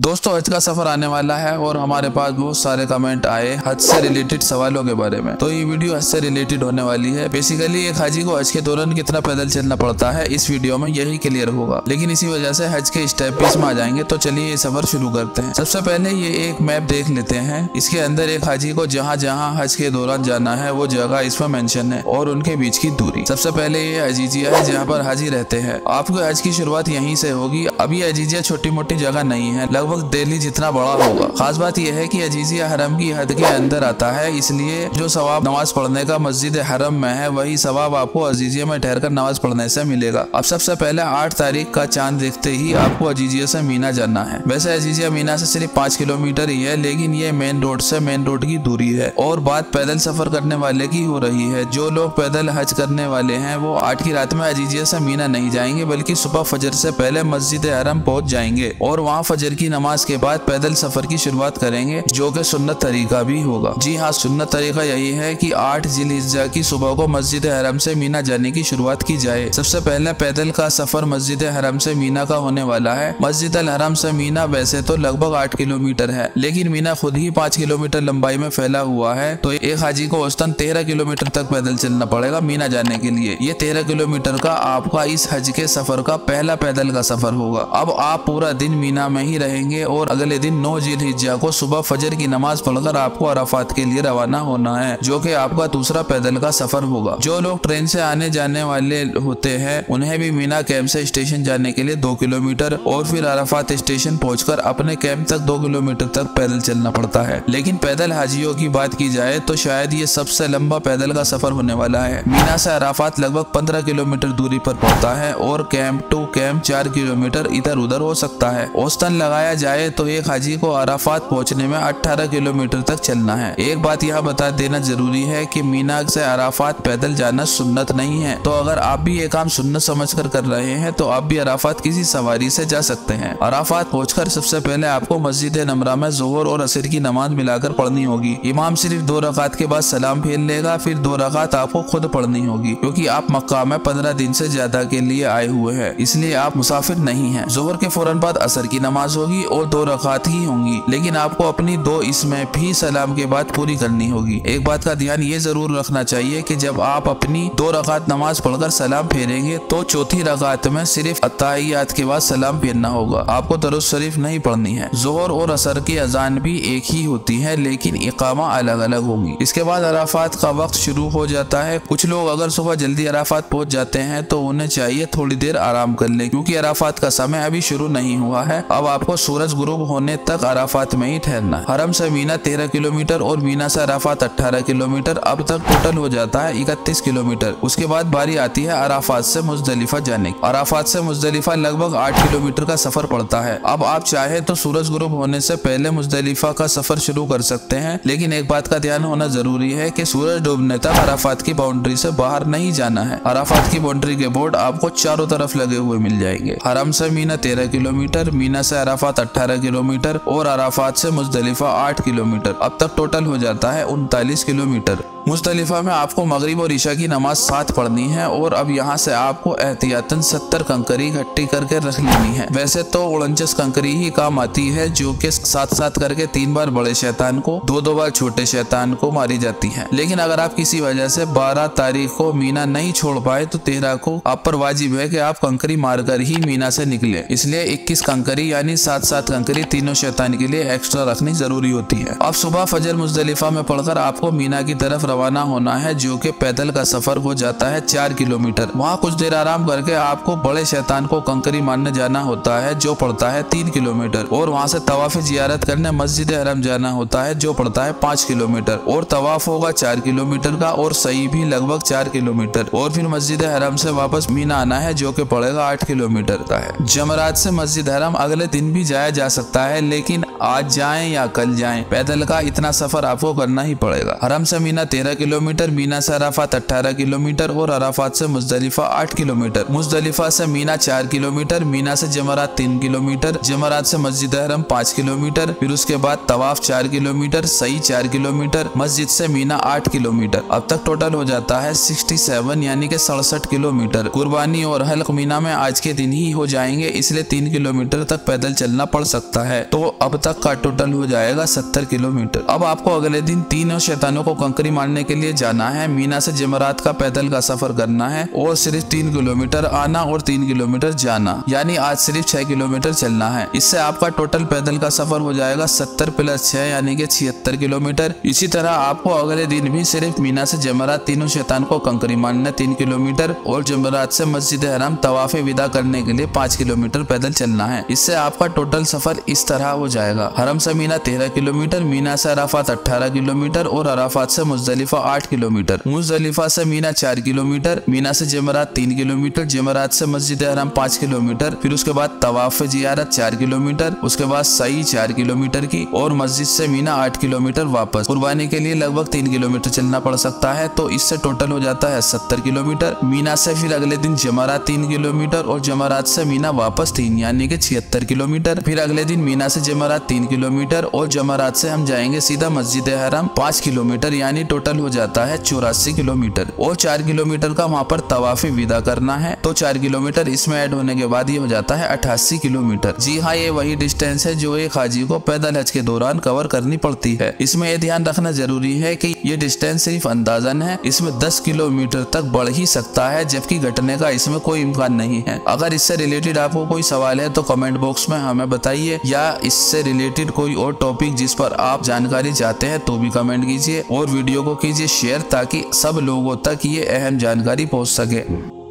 दोस्तों हज का सफर आने वाला है और हमारे पास बहुत सारे कमेंट आए हज से रिलेटेड सवालों के बारे में। तो ये वीडियो हज से रिलेटेड होने वाली है। बेसिकली एक हाजी को हज के दौरान कितना पैदल चलना पड़ता है इस वीडियो में यही क्लियर होगा, लेकिन इसी वजह से हज के स्टेप भी इसमें आ जाएंगे। तो चलिए ये सफर शुरू करते हैं। सबसे पहले ये एक मैप देख लेते हैं। इसके अंदर एक हाजी को जहाँ जहाँ हज के दौरान जाना है वो जगह इसमें मेंशन है और उनके बीच की दूरी। सबसे पहले ये अजीजिया है जहाँ पर हाजी रहते हैं। आपको हज की शुरुआत यहीं से होगी। अब ये अजीजिया छोटी मोटी जगह नहीं है, लगभग दिल्ली जितना बड़ा होगा। खास बात यह है कि अजीजिया हरम की हद के अंदर आता है, इसलिए जो सवाब नमाज पढ़ने का मस्जिद हरम में है वही सवाब आपको अजीजिया में ठहरकर नमाज पढ़ने से मिलेगा। अब सबसे पहले 8 तारीख का चांद देखते ही आपको अजीजिया से मीना जाना है। वैसे अजीजिया मीना से सिर्फ 5 किलोमीटर ही है, लेकिन ये मेन रोड से मेन रोड की दूरी है। और बात पैदल सफर करने वाले की हो रही है। जो लोग पैदल हज करने वाले हैं वो 8 की रात में अजीजिया से मीना नहीं जाएंगे, बल्कि सुबह फजर से पहले मस्जिद हरम पहुंच जाएंगे और वहाँ फजर की नमाज के बाद पैदल सफर की शुरुआत करेंगे, जो कि सुन्नत तरीका भी होगा। जी हाँ, सुन्नत तरीका यही है कि 8 जिलहिज्जा की सुबह को मस्जिद हरम से मीना जाने की शुरुआत की जाए। सबसे पहले पैदल का सफर मस्जिद हरम से मीना का होने वाला है। मस्जिद अल हरम से मीना वैसे तो लगभग 8 किलोमीटर है, लेकिन मीना खुद ही 5 किलोमीटर लंबाई में फैला हुआ है। तो एक हाजी को औसतन 13 किलोमीटर तक पैदल चलना पड़ेगा मीना जाने के लिए। ये 13 किलोमीटर का आपका इस हज के सफर का पहला पैदल का सफर होगा। अब आप पूरा दिन मीना में ही रहेंगे और अगले दिन 9 जिलहिज्जा को सुबह फजर की नमाज पढ़कर आपको अराफात के लिए रवाना होना है, जो कि आपका दूसरा पैदल का सफर होगा। जो लोग ट्रेन से आने जाने वाले होते हैं उन्हें भी मीना कैंप से स्टेशन जाने के लिए 2 किलोमीटर और फिर अराफात स्टेशन पहुंचकर अपने कैंप तक 2 किलोमीटर तक पैदल चलना पड़ता है। लेकिन पैदल हाजियों की बात की जाए तो शायद ये सबसे लंबा पैदल का सफर होने वाला है। मीना से अराफात लगभग 15 किलोमीटर दूरी पर पड़ता है और कैंप टू कैंप 4 किलोमीटर इधर उधर हो सकता है। औसतन लगाया जाए तो एक हाजी को अराफात पहुंचने में 18 किलोमीटर तक चलना है। एक बात यहाँ बता देना जरूरी है कि मीना से अराफात पैदल जाना सुन्नत नहीं है। तो अगर आप भी ये काम सुन्नत समझकर कर रहे हैं तो आप भी अराफात किसी सवारी से जा सकते हैं। अराफात पहुंचकर सबसे पहले आपको मस्जिद नमरा में जोहर और असर की नमाज मिलाकर पढ़नी होगी। इमाम सिर्फ 2 रकात के बाद सलाम फेर लेगा, फिर 2 रकात आपको खुद पढ़नी होगी, क्योंकि आप मक्का में 15 दिन से ज्यादा के लिए आए हुए हैं, इसलिए आप मुसाफिर नहीं हैं। जोहर के फौरन बाद असर की नमाज होगी और 2 रकात ही होंगी, लेकिन आपको अपनी 2 इसमें भी सलाम के बाद पूरी करनी होगी। एक बात का ध्यान ये जरूर रखना चाहिए कि जब आप अपनी 2 रकात नमाज पढ़कर सलाम फेरेंगे तो चौथी रकात में सिर्फ अत्ताहियात के बाद सलाम फेरना होगा, आपको दरूद शरीफ नहीं पढ़नी है। जोहर और असर की अजान भी एक ही होती है, लेकिन इकामा अलग अलग होगी। इसके बाद अराफात का वक्त शुरू हो जाता है। कुछ लोग अगर सुबह जल्दी अराफात पहुंच जाते हैं तो उन्हें चाहिए थोड़ी देर आराम कर ले, क्योंकि अराफात का समय अभी शुरू नहीं हुआ है। अब आपको सूरज गुरूब होने तक अराफात में ही ठहरना है। हरम से मीना 13 किलोमीटर और मीना से अराफात 18 किलोमीटर, अब तक टोटल हो जाता है 31 किलोमीटर। उसके बाद बारी आती है अराफात से मुजदलिफा जाने की। अराफात से मुजदलिफा लगभग 8 किलोमीटर का सफर पड़ता है। अब आप चाहे तो सूरज गुरूब होने से पहले मुजदलिफा का सफर शुरू कर सकते हैं, लेकिन एक बात का ध्यान होना जरूरी है कि सूरज डूबने तक अराफात की बाउंड्री से बाहर नहीं जाना है। अराफात की बाउंड्री के बोर्ड आपको चारों तरफ लगे हुए मिल जाएंगे। हरम से मीना 13 किलोमीटर, मीना से अराफात 18 किलोमीटर और अराफात से मुजदलिफा 8 किलोमीटर। अब तक टोटल हो जाता है 39 किलोमीटर। मुजदलिफा में आपको मगरिब और ईशा की नमाज साथ पढ़नी है और अब यहाँ से आपको एहतियातन 70 कंकरी इकट्ठी करके रख लेनी है। वैसे तो 49 कंकरी ही काम आती है, जो कि साथ साथ करके 3 बार बड़े शैतान को 2-2 बार छोटे शैतान को मारी जाती है। लेकिन अगर आप किसी वजह से 12 तारीख को मीना नहीं छोड़ पाए तो 13 को आप पर वाजिब है कि आप कंकरी मारकर ही मीना से निकले। इसलिए 21 कंकरी यानी 7-7 कंकरी तीनों शैतान के लिए एक्स्ट्रा रखनी जरूरी होती है। अब सुबह फजर मुजदलिफा में पढ़कर आपको मीना की तरफ रवाना होना है, जो कि पैदल का सफर हो जाता है 4 किलोमीटर। वहाँ कुछ देर आराम करके आपको बड़े शैतान को कंकरी मारने जाना होता है, जो पड़ता है 3 किलोमीटर और वहाँ से तवाफ जियारत करने मस्जिद हरम जाना होता है, जो पड़ता है 5 किलोमीटर और तवाफ होगा 4 किलोमीटर का और सही भी लगभग 4 किलोमीटर और फिर मस्जिद हरम से वापस मीना आना है, जो कि पड़ेगा 8 किलोमीटर का है। जमरात से मस्जिद हरम अगले दिन भी जाया जा सकता है, लेकिन आज जाएं या कल जाएं, पैदल का इतना सफर आपको करना ही पड़ेगा। हरम से मीना 13 13 किलोमीटर, मीना से अराफात 18 किलोमीटर और अराफात से मुजदलिफा 8 किलोमीटर, मुजदलिफा से मीना 4 किलोमीटर, मीना से जमरात 3 किलोमीटर, जमरात से मस्जिद हरम 5 किलोमीटर, फिर उसके बाद तवाफ 4 किलोमीटर, सही 4 किलोमीटर, मस्जिद से मीना 8 किलोमीटर। अब तक टोटल हो जाता है 67 यानी कि 67 किलोमीटर। कुर्बानी और हल्क मीना में आज के दिन ही हो जाएंगे, इसलिए 3 किलोमीटर तक पैदल चलना पड़ सकता है। तो अब तक का टोटल हो जाएगा 70 किलोमीटर। अब आपको अगले दिन तीनों शैतानों को कंकरी मारने के लिए जाना है। मीना से जमरात का पैदल का सफर करना है और सिर्फ 3 किलोमीटर आना और 3 किलोमीटर जाना, यानी आज सिर्फ 6 किलोमीटर चलना है। इससे आपका टोटल पैदल का सफर हो जाएगा 70 + 6 यानी कि 76 किलोमीटर। इसी तरह आपको अगले दिन भी सिर्फ मीना से जमरात तीनों शैतान को कंकरी मारना 3 किलोमीटर और जमरात से मस्जिद हरम तवाफ विदा करने के लिए 5 किलोमीटर पैदल चलना है। इससे आपका टोटल सफर इस तरह हो जाएगा। हरम से मीना 13 किलोमीटर, मीना से अराफात 18 किलोमीटर और अराफात से मुजदलिफा 8 किलोमीटर, मुजदलिफा से मीना 4 किलोमीटर, मीना से जमरात 3 किलोमीटर, जमरात से मस्जिद हरम 5 किलोमीटर, फिर उसके बाद तवाफ जियारत 4 किलोमीटर, उसके बाद सही 4 किलोमीटर की और मस्जिद से मीना 8 किलोमीटर वापस। कुर्बानी के लिए लगभग 3 किलोमीटर चलना पड़ सकता है, तो इससे टोटल हो जाता है 70 किलोमीटर। मीना से फिर अगले दिन जमरात 3 किलोमीटर और जमरात से मीना वापस 3 यानी कि 76 किलोमीटर। फिर अगले दिन मीना से जमरात 3 किलोमीटर और जमरात से हम जाएंगे सीधा मस्जिद हरम 5 किलोमीटर, यानी टोटल हो जाता है 84 किलोमीटर और 4 किलोमीटर का वहाँ पर तवाफ विदा करना है। तो 4 किलोमीटर इसमें ऐड होने के बाद ये हो जाता है 88 किलोमीटर। जी हाँ, ये वही डिस्टेंस है जो एक हाजी को पैदल हज के दौरान कवर करनी पड़ती है। इसमें यह ध्यान रखना जरूरी है कि ये डिस्टेंस सिर्फ अंदाजन है, इसमें 10 किलोमीटर तक बढ़ ही सकता है, जबकि घटने का इसमें कोई इम्कान नहीं है। अगर इससे रिलेटेड आपको कोई सवाल है तो कमेंट बॉक्स में हमें बताइए, या इससे रिलेटेड कोई और टॉपिक जिस पर आप जानकारी चाहते हैं तो भी कमेंट कीजिए और वीडियो को कीजिए शेयर, ताकि सब लोगों तक ये अहम जानकारी पहुंच सके।